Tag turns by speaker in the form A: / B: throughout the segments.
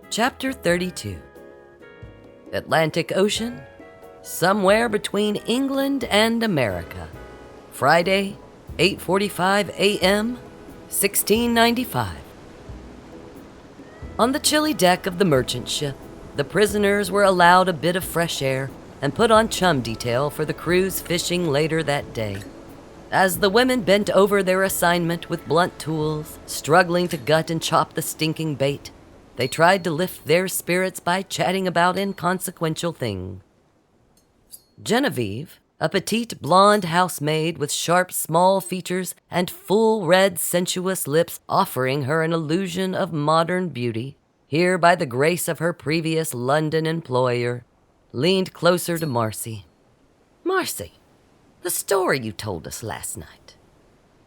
A: Chapter 32. Atlantic Ocean, somewhere between England and America. Friday, 8:45 a.m., 1695. On the chilly deck of the merchant ship, the prisoners were allowed a bit of fresh air and put on chum detail for the crew's fishing later that day. As the women bent over their assignment with blunt tools, struggling to gut and chop the stinking bait, they tried to lift their spirits by chatting about inconsequential things. Genevieve, a petite blonde housemaid with sharp, small features and full, red, sensuous lips offering her an illusion of modern beauty, here by the grace of her previous London employer, leaned closer to Marci. "Marci, the story you told us last night.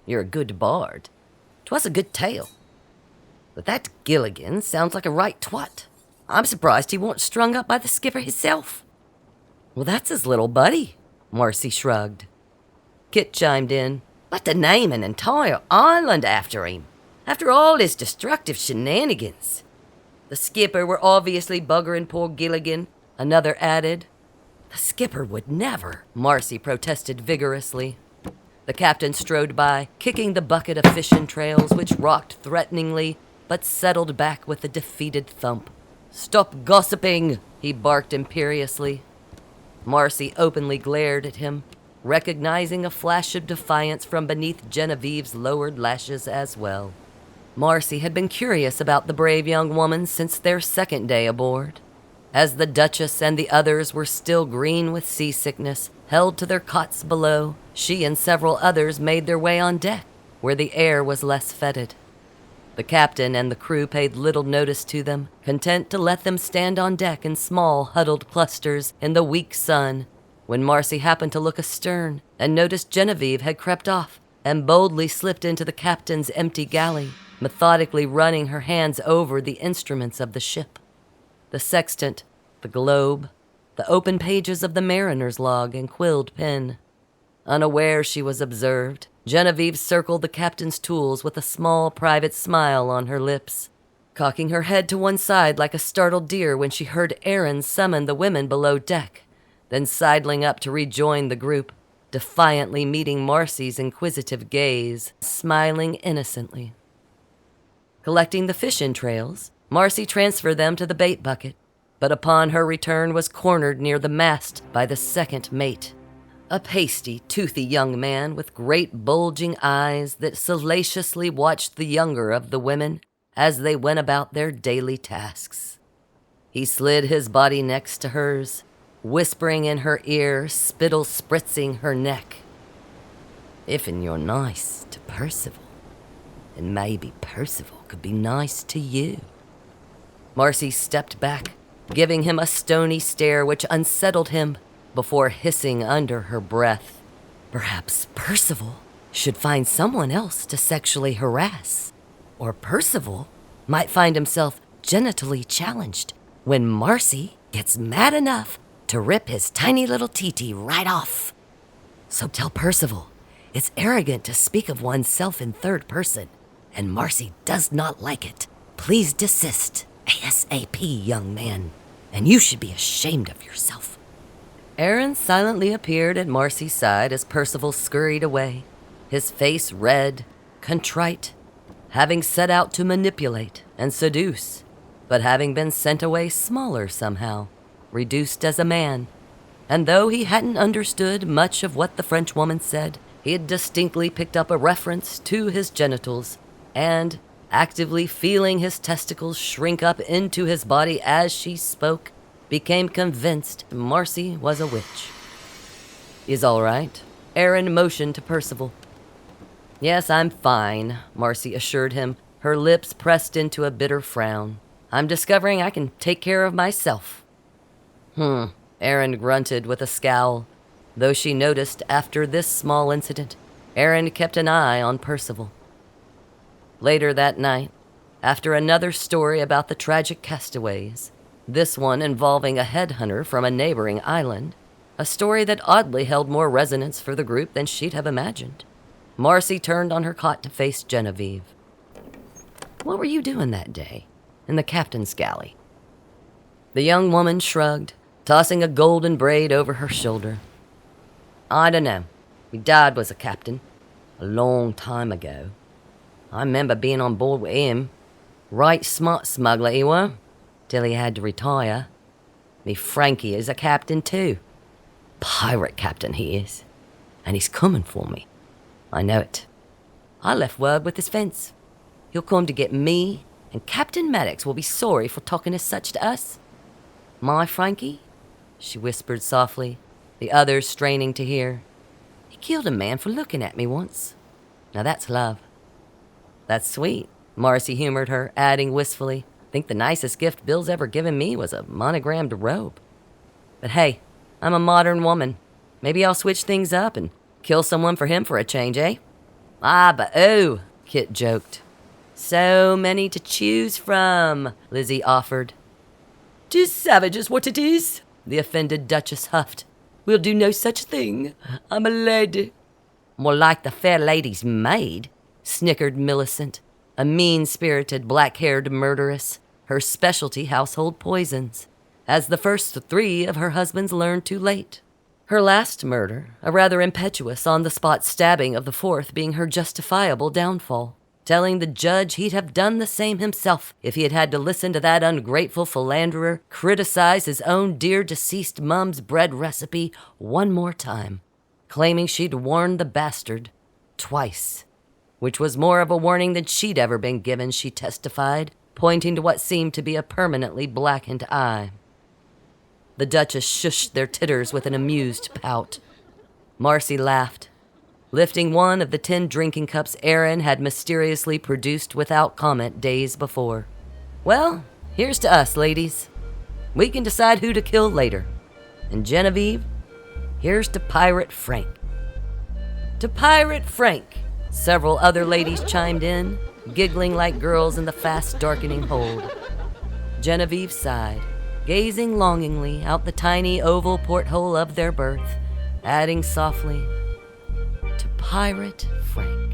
A: You're a good bard. 'Twas a good tale. But that Gilligan sounds like a right twat. I'm surprised he weren't strung up by the skipper himself." "Well, that's his little buddy," Marci shrugged. Kit chimed in. "But to name an entire island after him, after all his destructive shenanigans." "The skipper were obviously buggering poor Gilligan," another added. "The skipper would never," Marci protested vigorously. The captain strode by, kicking the bucket of fishing trails, which rocked threateningly but settled back with a defeated thump. "Stop gossiping," he barked imperiously. Marci openly glared at him, recognizing a flash of defiance from beneath Genevieve's lowered lashes as well. Marci had been curious about the brave young woman since their second day aboard. As the Duchess and the others were still green with seasickness, held to their cots below, she and several others made their way on deck, where the air was less fetid. The captain and the crew paid little notice to them, content to let them stand on deck in small, huddled clusters in the weak sun, when Marci happened to look astern and noticed Genevieve had crept off and boldly slipped into the captain's empty galley, methodically running her hands over the instruments of the ship. The sextant, the globe, the open pages of the mariner's log and quilled pen. Unaware she was observed, Genevieve circled the captain's tools with a small private smile on her lips, cocking her head to one side like a startled deer when she heard Aaron summon the women below deck, then sidling up to rejoin the group, defiantly meeting Marci's inquisitive gaze, smiling innocently. Collecting the fish entrails, Marci transferred them to the bait bucket, but upon her return was cornered near the mast by the second mate, a pasty, toothy young man with great bulging eyes that salaciously watched the younger of the women as they went about their daily tasks. He slid his body next to hers, whispering in her ear, spittle spritzing her neck. "If'n you're nice to Percival, and maybe Percival could be nice to you." Marci stepped back, giving him a stony stare which unsettled him, before hissing under her breath, "Perhaps Percival should find someone else to sexually harass. Or Percival might find himself genitally challenged when Marci gets mad enough to rip his tiny little tee-tee right off. So tell Percival it's arrogant to speak of oneself in third person, and Marci does not like it. Please desist, ASAP, young man, and you should be ashamed of yourself." Aaron silently appeared at Marci's side as Percival scurried away, his face red, contrite, having set out to manipulate and seduce, but having been sent away smaller somehow, reduced as a man. And though he hadn't understood much of what the Frenchwoman said, he had distinctly picked up a reference to his genitals, and, actively feeling his testicles shrink up into his body as she spoke, became convinced Marci was a witch. "Is all right?" Aaron motioned to Percival. "Yes, I'm fine," Marci assured him, her lips pressed into a bitter frown. "I'm discovering I can take care of myself." Aaron grunted with a scowl, though she noticed after this small incident, Aaron kept an eye on Percival. Later that night, after another story about the tragic castaways, this one involving a headhunter from a neighboring island, a story that oddly held more resonance for the group than she'd have imagined, Marci turned on her cot to face Genevieve. "What were you doing that day in the captain's galley?" The young woman shrugged, tossing a golden braid over her shoulder. "I dunno. Me dad was a captain, a long time ago. I remember being on board with him. Right smart smuggler he were, till he had to retire. Me Frankie is a captain too. Pirate captain he is. And he's coming for me. I know it. I left word with his fence. He'll come to get me, and Captain Maddox will be sorry for talking as such to us. My Frankie," she whispered softly, the others straining to hear. "He killed a man for looking at me once. Now that's love." "That's sweet," Marci humored her, adding wistfully, "Think the nicest gift Bill's ever given me was a monogrammed robe. But hey, I'm a modern woman. Maybe I'll switch things up and kill someone for him for a change, eh?" "Ah, but oh," Kit joked. "So many to choose from," Lizzie offered. "'Tis savage is what it is," the offended Duchess huffed. "We'll do no such thing. I'm a lady." "More like the fair lady's maid," snickered Millicent, a mean-spirited, black-haired murderess, her specialty household poisons, as the first 3 of her husbands learned too late. Her last murder, a rather impetuous on-the-spot stabbing of the 4th, being her justifiable downfall, telling the judge he'd have done the same himself if he had had to listen to that ungrateful philanderer criticize his own dear deceased mum's bread recipe one more time, claiming she'd warned the bastard twice, which was more of a warning than she'd ever been given, she testified, pointing to what seemed to be a permanently blackened eye. The Duchess shushed their titters with an amused pout. Marci laughed, lifting one of the 10 drinking cups Aaron had mysteriously produced without comment days before. "Well, here's to us, ladies. We can decide who to kill later. And Genevieve, here's to Pirate Frank." "To Pirate Frank," several other ladies chimed in, giggling like girls in the fast-darkening hold. Genevieve sighed, gazing longingly out the tiny oval porthole of their berth, adding softly, "To Pirate Frank."